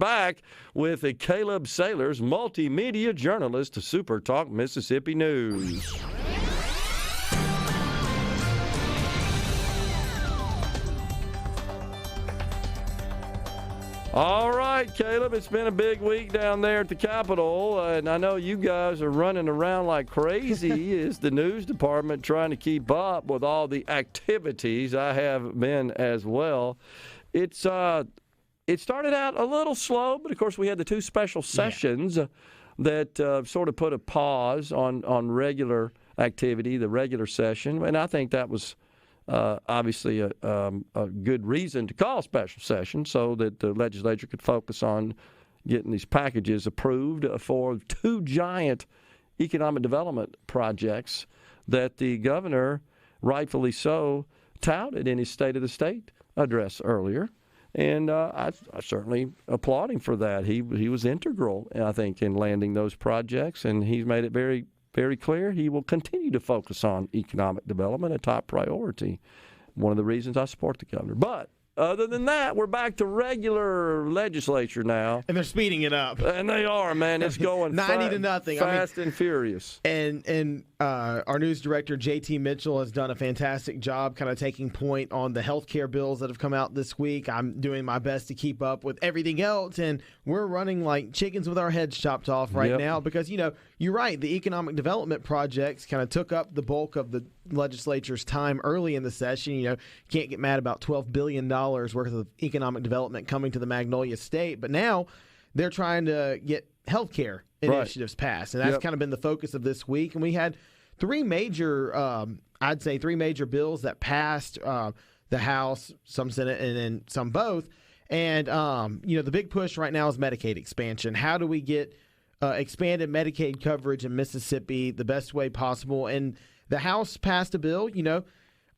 back with a Caleb Sailors, multimedia journalist to SuperTalk Mississippi News. All right, Caleb, it's been a big week down there at the Capitol, and I know you guys are running around like crazy as the news department trying to keep up with all the activities. I have been as well. It started out a little slow, but of course we had the two special sessions that sort of put a pause on regular activity, the regular session, and I think that was obviously a good reason to call a special session so that the legislature could focus on getting these packages approved for two giant economic development projects that the governor, rightfully so, touted in his State of the State address earlier. And I certainly applaud him for that. He was integral, I think, in landing those projects, and he's made it very, very clear he will continue to focus on economic development, a top priority. One of the reasons I support the governor. But other than that, we're back to regular legislature now. And they're speeding it up. And they are, man. It's going 90-0. Fast and furious. And our news director, J.T. Mitchell, has done a fantastic job kind of taking point on the health care bills that have come out this week. I'm doing my best to keep up with everything else, and we're running like chickens with our heads chopped off right now because, you're right, the economic development projects kind of took up the bulk of the legislature's time early in the session. Can't get mad about $12 billion worth of economic development coming to the Magnolia State, but now they're trying to get health care initiatives passed, and that's kind of been the focus of this week. And we had three major bills that passed the House, some Senate, and then some both. And, the big push right now is Medicaid expansion. How do we get expanded Medicaid coverage in Mississippi the best way possible? And the House passed a bill,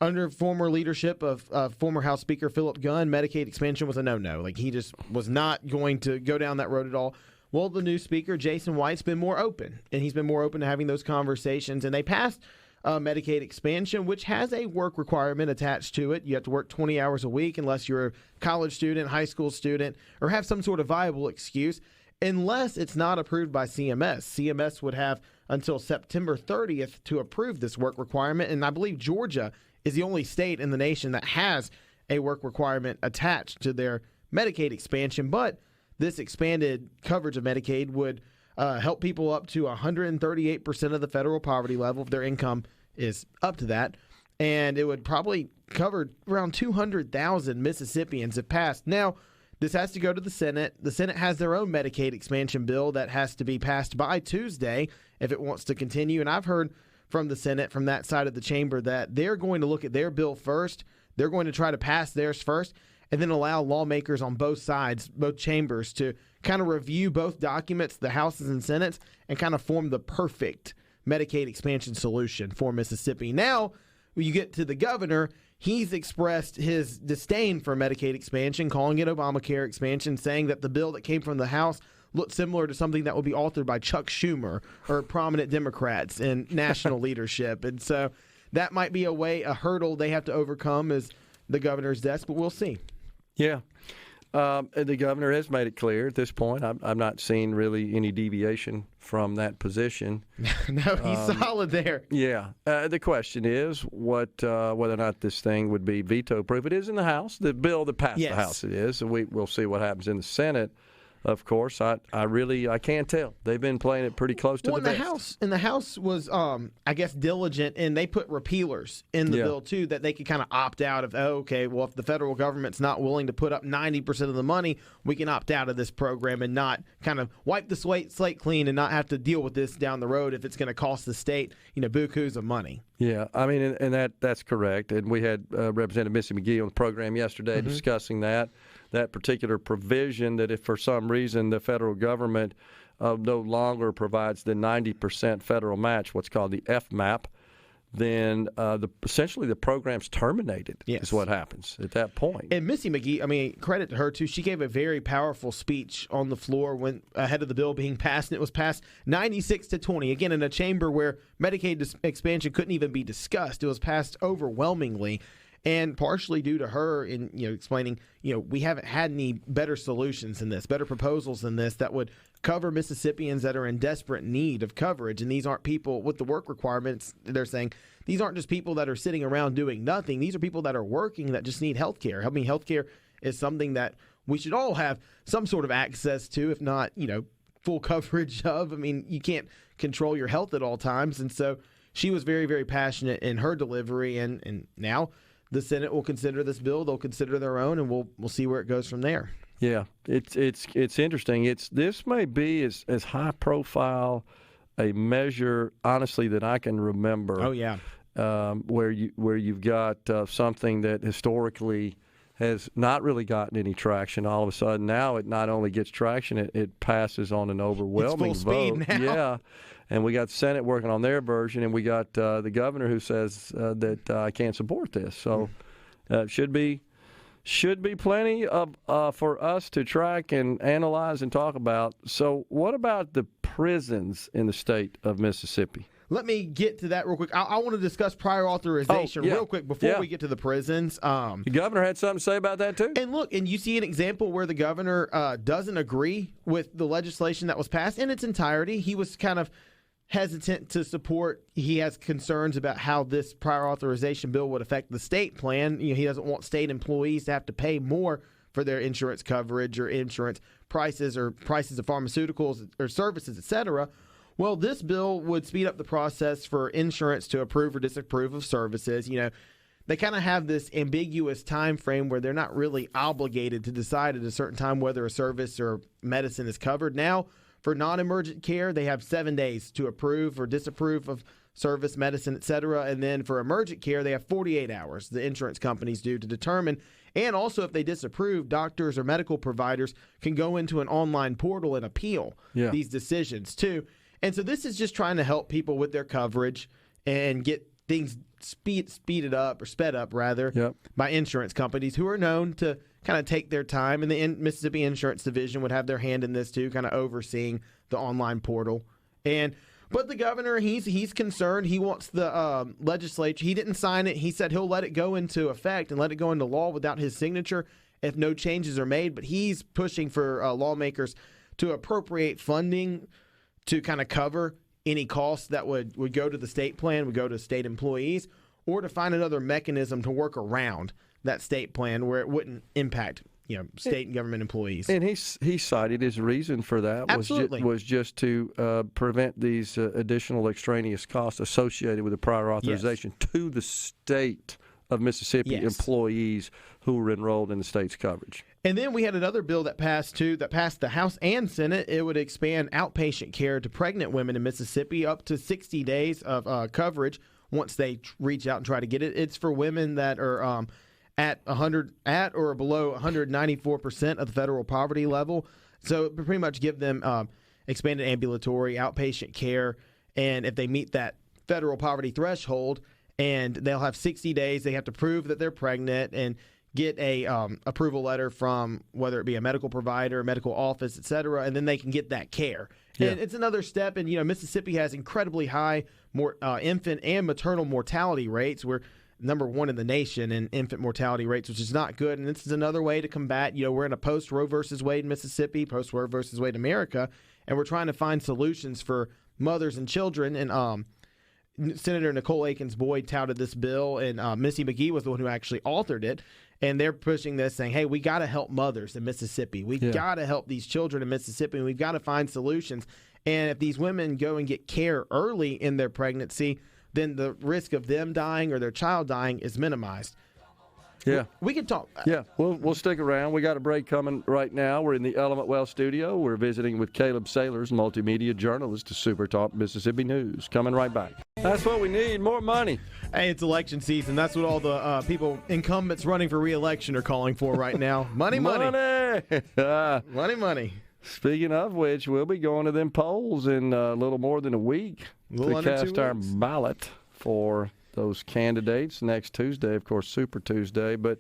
under former leadership of former House Speaker Philip Gunn. Medicaid expansion was a no-no. Like, he just was not going to go down that road at all. Well, the new speaker, Jason White's been more open, and he's been more open to having those conversations. And they passed Medicaid expansion, which has a work requirement attached to it. You have to work 20 hours a week unless you're a college student, high school student, or have some sort of viable excuse, unless it's not approved by CMS. CMS would have until September 30th to approve this work requirement, and I believe Georgia is the only state in the nation that has a work requirement attached to their Medicaid expansion. But this expanded coverage of Medicaid would help people up to 138% of the federal poverty level if their income is up to that. And it would probably cover around 200,000 Mississippians if passed. Now, this has to go to the Senate. The Senate has their own Medicaid expansion bill that has to be passed by Tuesday if it wants to continue. And I've heard from the Senate, from that side of the chamber, that they're going to look at their bill first. They're going to try to pass theirs first, and then allow lawmakers on both sides, both chambers, to kind of review both documents, the Houses and Senates, and kind of form the perfect Medicaid expansion solution for Mississippi. Now, when you get to the governor, he's expressed his disdain for Medicaid expansion, calling it Obamacare expansion, saying that the bill that came from the House looked similar to something that would be authored by Chuck Schumer or prominent Democrats in national leadership. And so that might be a hurdle they have to overcome as the governor's desk, but we'll see. Yeah. The governor has made it clear at this point. I'm not seeing really any deviation from that position. No, he's solid there. Yeah. The question is whether or not this thing would be veto-proof. It is in the House. The bill that passed the House it is. So we'll see what happens in the Senate. Of course, I can't tell. They've been playing it pretty close to the vest. The House was, I guess, diligent, and they put repealers in the bill, too, that they could kind of opt out of, if the federal government's not willing to put up 90% of the money, we can opt out of this program and not kind of wipe the slate clean and not have to deal with this down the road if it's going to cost the state, bukus of money. Yeah, I mean, and that's correct. And we had Representative Missy McGee on the program yesterday discussing that particular provision, that if for some reason the federal government no longer provides the 90% federal match, what's called the FMAP, then essentially the program's terminated is what happens at that point. And Missy McGee, credit to her, too. She gave a very powerful speech on the floor when ahead of the bill being passed, and it was passed 96-20. Again, in a chamber where Medicaid expansion couldn't even be discussed. It was passed overwhelmingly. and partially due to her in explaining, we haven't had any better solutions than this, better proposals than this that would cover Mississippians that are in desperate need of coverage. And these aren't people with the work requirements. They're saying these aren't just people that are sitting around doing nothing. These are people that are working that just need health care. I mean, health care is something that we should all have some sort of access to, if not, full coverage of. I mean, you can't control your health at all times. And so she was very, very passionate in her delivery. And now the Senate will consider this bill. They'll consider their own, and we'll see where it goes from there. Yeah, it's interesting. This may be as high profile a measure, honestly, that I can remember. Oh yeah, where you've got something that historically has not really gotten any traction. All of a sudden, now it not only gets traction, it passes on an overwhelming it's full vote. Speed now. Yeah, and we got the Senate working on their version, and we got the governor who says that I can't support this. So should be plenty of for us to track and analyze and talk about. So what about the prisons in the state of Mississippi? Let me get to that real quick. I want to discuss prior authorization real quick before we get to the prisons. The governor had something to say about that, too? And look, and you see an example where the governor doesn't agree with the legislation that was passed in its entirety. He was kind of hesitant to support. He has concerns about how this prior authorization bill would affect the state plan. He doesn't want state employees to have to pay more for their insurance coverage or insurance prices or prices of pharmaceuticals or services, et cetera. Well, this bill would speed up the process for insurance to approve or disapprove of services. They kind of have this ambiguous time frame where they're not really obligated to decide at a certain time whether a service or medicine is covered. Now, for non-emergent care, they have 7 days to approve or disapprove of service, medicine, et cetera. And then for emergent care, they have 48 hours, the insurance companies do, to determine. And also, if they disapprove, doctors or medical providers can go into an online portal and appeal these decisions, too. And so this is just trying to help people with their coverage and get things sped up by insurance companies who are known to kind of take their time. And the Mississippi Insurance Division would have their hand in this too, kind of overseeing the online portal. But the governor, he's concerned. He wants the legislature. He didn't sign it. He said he'll let it go into effect and let it go into law without his signature if no changes are made. But he's pushing for lawmakers to appropriate funding to kind of cover any costs that would go to the state plan, would go to state employees, or to find another mechanism to work around that state plan where it wouldn't impact state and government employees. And he cited his reason for that was just to prevent these additional extraneous costs associated with the prior authorization to the state of Mississippi employees who were enrolled in the state's coverage. And then we had another bill that passed the House and Senate. It would expand outpatient care to pregnant women in Mississippi up to 60 days of coverage once they reach out and try to get it. It's for women that are at or below 194% of the federal poverty level. So it pretty much give them expanded ambulatory outpatient care. And if they meet that federal poverty threshold, and they'll have 60 days, they have to prove that they're pregnant and get a approval letter from whether it be a medical provider, medical office, et cetera, and then they can get that care. Yeah. And it's another step. And, Mississippi has incredibly high infant and maternal mortality rates. We're number one in the nation in infant mortality rates, which is not good. And this is another way to combat, we're in a post-Roe versus Wade Mississippi, post-Roe versus Wade America, and we're trying to find solutions for mothers and children. And Senator Nicole Akins-Boyd touted this bill, and Missy McGee was the one who actually authored it. And they're pushing this, saying, hey, we got to help mothers in Mississippi. We've got to help these children in Mississippi, and we've got to find solutions. And if these women go and get care early in their pregnancy, then the risk of them dying or their child dying is minimized. Yeah. We can talk. Yeah, we'll stick around. We got a break coming right now. We're in the Element Well studio. We're visiting with Caleb Sailors, multimedia journalist to SuperTalk Mississippi News. Coming right back. That's what we need, more money. Hey, it's election season. That's what all the incumbents running for re-election are calling for right now. Money. Money. Speaking of which, we'll be going to them polls in a little more than a week to cast our ballot for those candidates next Tuesday, of course, Super Tuesday. But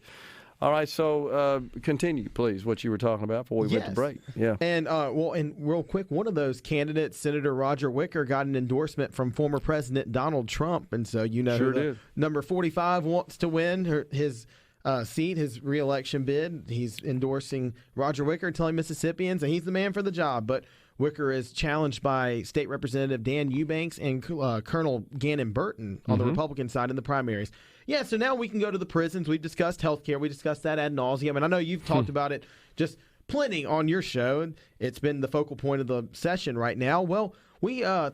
All right, so continue, please, what you were talking about before we went to break. Yeah. And, and real quick, one of those candidates, Senator Roger Wicker, got an endorsement from former President Donald Trump. And so number 45 wants to win his seat, his reelection bid. He's endorsing Roger Wicker, telling Mississippians that he's the man for the job. But Wicker is challenged by State Representative Dan Eubanks and Colonel Gannon Burton on the Republican side in the primaries. Yeah, so now we can go to the prisons. We've discussed health care. We discussed that ad nauseum. And I know you've talked about it just plenty on your show. It's been the focal point of the session right now. Well,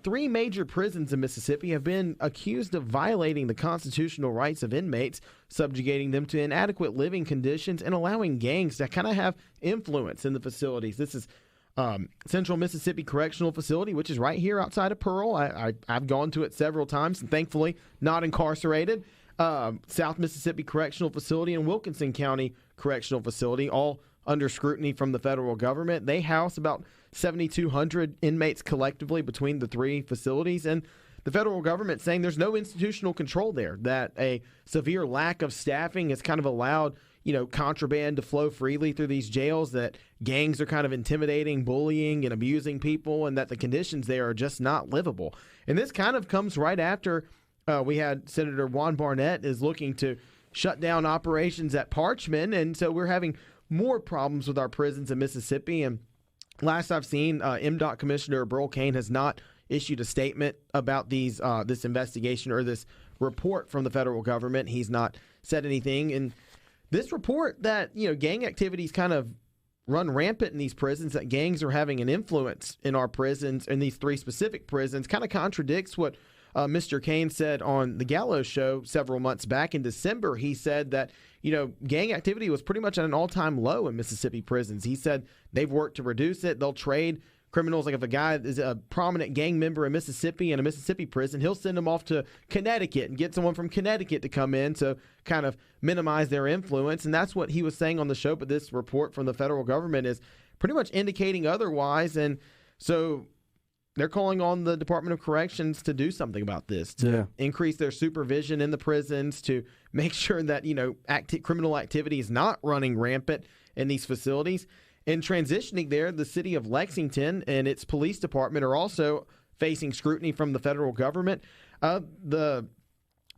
three major prisons in Mississippi have been accused of violating the constitutional rights of inmates, subjugating them to inadequate living conditions, and allowing gangs to kind of have influence in the facilities. This is Central Mississippi Correctional Facility, which is right here outside of Pearl. I've gone to it several times and thankfully not incarcerated. South Mississippi Correctional Facility and Wilkinson County Correctional Facility, all under scrutiny from the federal government. They house about 7,200 inmates collectively between the three facilities, and the federal government saying there's no institutional control there, that a severe lack of staffing has kind of allowed contraband to flow freely through these jails, that gangs are kind of intimidating, bullying, and abusing people, and that the conditions there are just not livable. And this kind of comes right after we had Senator Juan Barnett is looking to shut down operations at Parchman, and so we're having more problems with our prisons in Mississippi. And last I've seen, MDOT Commissioner Burl Cain has not issued a statement about this investigation or this report from the federal government. He's not said anything. And this report that gang activities kind of run rampant in these prisons, that gangs are having an influence in our prisons, in these three specific prisons, kind of contradicts what Mr. Cain said on the Gallo show several months back in December. He said that, gang activity was pretty much at an all-time low in Mississippi prisons. He said they've worked to reduce it. They'll trade criminals. Like if a guy is a prominent gang member in Mississippi in a Mississippi prison, he'll send them off to Connecticut and get someone from Connecticut to come in to kind of minimize their influence. And that's what he was saying on the show. But this report from the federal government is pretty much indicating otherwise. And so they're calling on the Department of Corrections to do something about this, to increase their supervision in the prisons, to make sure that, criminal activity is not running rampant in these facilities. And transitioning there, the city of Lexington and its police department are also facing scrutiny from the federal government. The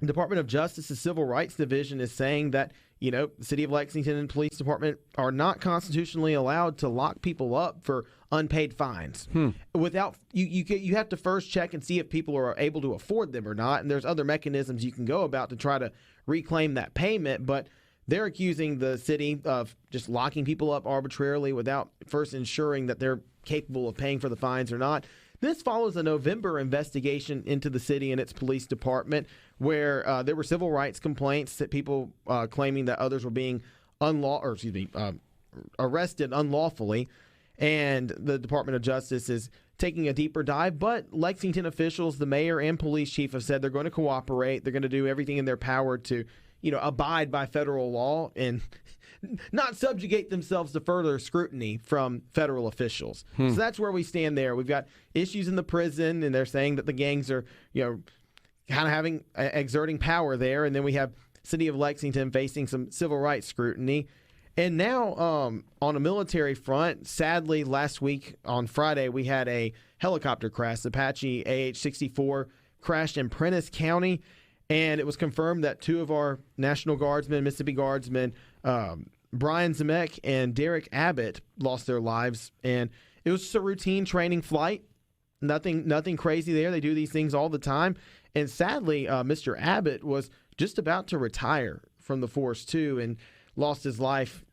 Department of Justice's Civil Rights Division is saying that, the city of Lexington and police department are not constitutionally allowed to lock people up for unpaid fines. Without you have to first check and see if people are able to afford them or not. And there's other mechanisms you can go about to try to reclaim that payment. But they're accusing the city of just locking people up arbitrarily without first ensuring that they're capable of paying for the fines or not. This follows a November investigation into the city and its police department where there were civil rights complaints that people claiming that others were being arrested unlawfully. And the Department of Justice is taking a deeper dive. But Lexington officials, the mayor and police chief, have said they're going to cooperate. They're going to do everything in their power to, abide by federal law and not subjugate themselves to further scrutiny from federal officials. So that's where we stand there. We've got issues in the prison, and they're saying that the gangs are, kind of exerting power there. And then we have city of Lexington facing some civil rights scrutiny. And now on a military front, sadly, last week on Friday, we had a helicopter crash. Apache AH-64 crashed in Prentiss County. And it was confirmed that two of our National Guardsmen, Mississippi Guardsmen, Brian Zemek and Derek Abbott, lost their lives. And it was just a routine training flight. Nothing crazy there. They do these things all the time. And sadly, Mr. Abbott was just about to retire from the force too, and lost his life,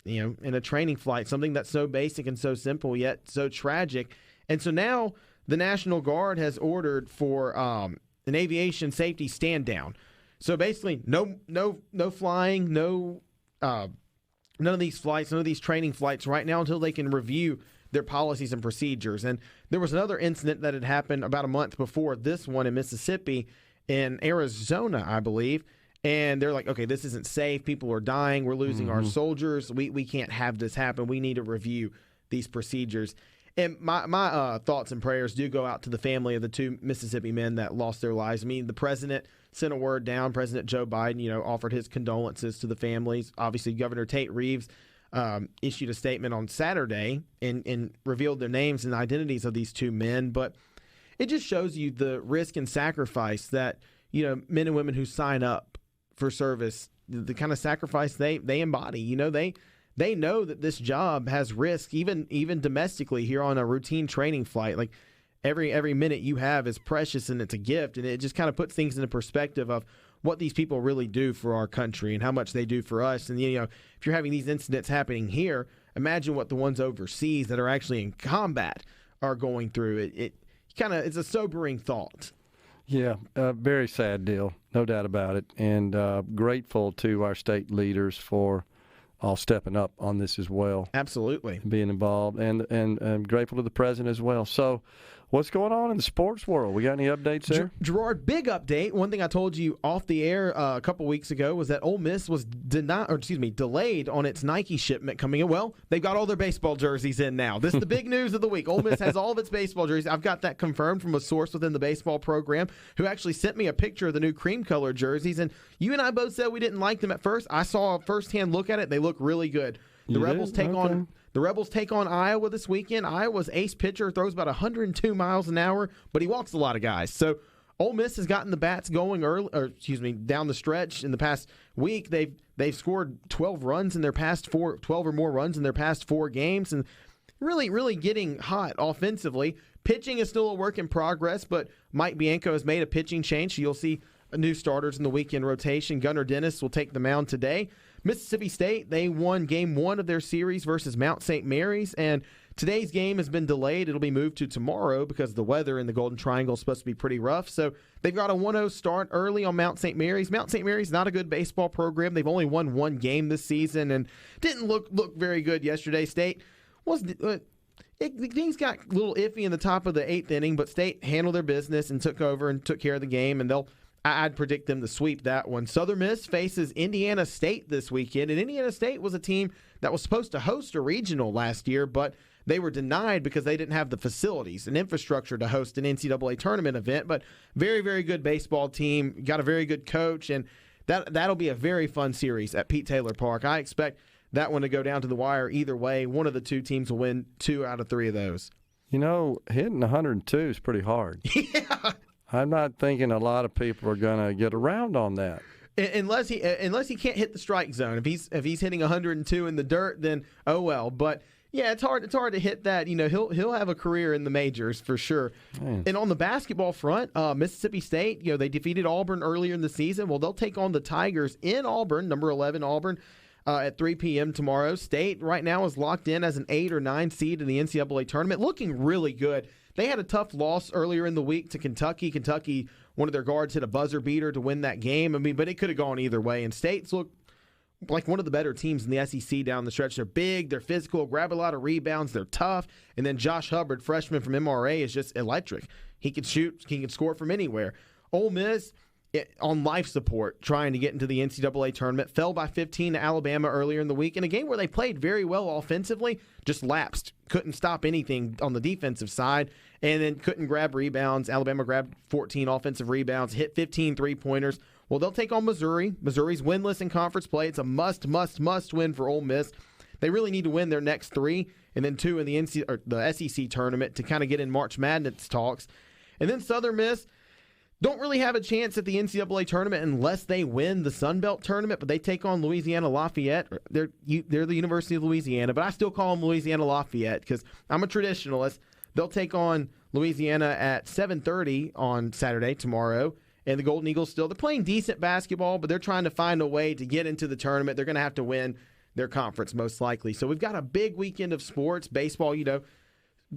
in a training flight. Something that's so basic and so simple yet so tragic. And so now the National Guard has ordered for an aviation safety stand down. So basically, no flying, none of these flights, none of these training flights right now until they can review their policies and procedures. And there was another incident that had happened about a month before this one in Mississippi, in Arizona, I believe. And they're like, okay, this isn't safe. People are dying. We're losing our soldiers. We can't have this happen. We need to review these procedures. And my thoughts and prayers do go out to the family of the two Mississippi men that lost their lives. I mean, the president sent a word down. President Joe Biden, offered his condolences to the families. Obviously, Governor Tate Reeves issued a statement on Saturday and revealed their names and identities of these two men. But it just shows you the risk and sacrifice that, men and women who sign up for service, the kind of sacrifice they embody. They know that this job has risk, even domestically here on a routine training flight. Like every minute you have is precious and it's a gift, and it just kind of puts things into perspective of what these people really do for our country and how much they do for us. And if you're having these incidents happening here, imagine what the ones overseas that are actually in combat are going through. It's a sobering thought. Yeah, very sad deal, no doubt about it, and grateful to our state leaders for all stepping up on this as well. Absolutely. Being involved, and grateful to the president as well. So what's going on in the sports world? We got any updates there? Gerard, big update. One thing I told you off the air a couple weeks ago was that Ole Miss was delayed on its Nike shipment coming in. Well, they've got all their baseball jerseys in now. This is the big news of the week. Ole Miss has all of its baseball jerseys. I've got that confirmed from a source within the baseball program who actually sent me a picture of the new cream color jerseys. And you and I both said we didn't like them at first. I saw a firsthand look at it. They look really good. The Rebels take on Iowa this weekend. Iowa's ace pitcher throws about 102 miles an hour, but he walks a lot of guys. So Ole Miss has gotten the bats going down the stretch in the past week. They've scored 12 runs in their past 12 or more runs in their past 4 games, and really getting hot offensively. Pitching is still a work in progress, but Mike Bianco has made a pitching change, so you'll see new starters in the weekend rotation. Gunnar Dennis will take the mound today. Mississippi State, they won Game 1 of their series versus Mount St. Mary's, and today's game has been delayed. It'll be moved to tomorrow because the weather in the Golden Triangle is supposed to be pretty rough. So they've got a 1-0 start early on Mount St. Mary's. Mount St. Mary's not a good baseball program. They've only won 1 game this season and didn't look very good yesterday. State things got a little iffy in the top of the 8th inning, but State handled their business and took over and took care of the game, and I'd predict them to sweep that one. Southern Miss faces Indiana State this weekend, and Indiana State was a team that was supposed to host a regional last year, but they were denied because they didn't have the facilities and infrastructure to host an NCAA tournament event. But very, very good baseball team, got a very good coach, and that'll be a very fun series at Pete Taylor Park. I expect that one to go down to the wire either way. One of the two teams will win 2 out of 3 of those. Hitting 102 is pretty hard. Yeah. I'm not thinking a lot of people are going to get around on that. Unless he can't hit the strike zone. If he's hitting 102 in the dirt, then oh well. But yeah, it's hard to hit that. He'll have a career in the majors for sure. Man. And on the basketball front, Mississippi State, they defeated Auburn earlier in the season. Well, they'll take on the Tigers in Auburn, number 11 Auburn, at 3 p.m. tomorrow. State right now is locked in as an 8 or 9 seed in the NCAA tournament, looking really good. They had a tough loss earlier in the week to Kentucky. Kentucky, one of their guards hit a buzzer beater to win that game. But it could have gone either way. And State's look like one of the better teams in the SEC down the stretch. They're big, they're physical, grab a lot of rebounds, they're tough. And then Josh Hubbard, freshman from MRA, is just electric. He can shoot, he can score from anywhere. Ole Miss, on life support, trying to get into the NCAA tournament, fell by 15 to Alabama earlier in the week in a game where they played very well offensively, just lapsed, couldn't stop anything on the defensive side, and then couldn't grab rebounds. Alabama grabbed 14 offensive rebounds, hit 15 three-pointers. Well, they'll take on Missouri. Missouri's winless in conference play. It's a must win for Ole Miss. They really need to win their next 3 and then 2 in the SEC tournament to kind of get in March Madness talks. And then Southern Miss don't really have a chance at the NCAA tournament unless they win the Sun Belt tournament, but they take on Louisiana Lafayette. They're the University of Louisiana, but I still call them Louisiana Lafayette because I'm a traditionalist. They'll take on Louisiana at 7:30 on Saturday, tomorrow, and the Golden Eagles they're playing decent basketball, but they're trying to find a way to get into the tournament. They're going to have to win their conference most likely. So we've got a big weekend of sports. Baseball,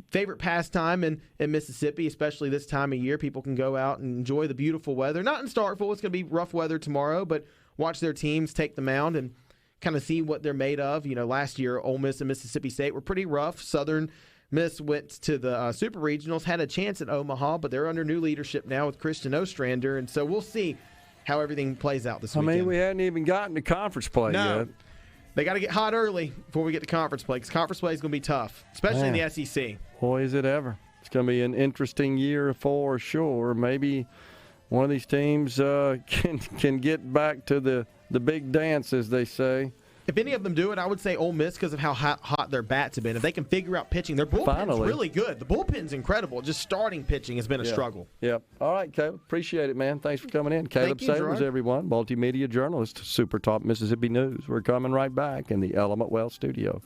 favorite pastime in Mississippi, especially this time of year. People can go out and enjoy the beautiful weather. Not in Starkville. It's going to be rough weather tomorrow, but watch their teams take the mound and kind of see what they're made of. Last year, Ole Miss and Mississippi State were pretty rough. Southern Miss went to the Super Regionals, had a chance at Omaha, but they're under new leadership now with Christian Ostrander, and so we'll see how everything plays out this weekend. We hadn't even gotten to conference play yet. They got to get hot early before we get to conference play, because conference play is going to be tough, especially in the SEC. Boy, is it ever. It's going to be an interesting year for sure. Maybe one of these teams can get back to the big dance, as they say. If any of them do it, I would say Ole Miss, because of how hot their bats have been. If they can figure out pitching, their bullpen's really good. The bullpen's incredible. Just starting pitching has been a struggle. Yep. All right, Caleb. Appreciate it, man. Thanks for coming in. Caleb Savers, everyone. Multimedia Journalist, SuperTalk Mississippi News. We're coming right back in the Element Well studio.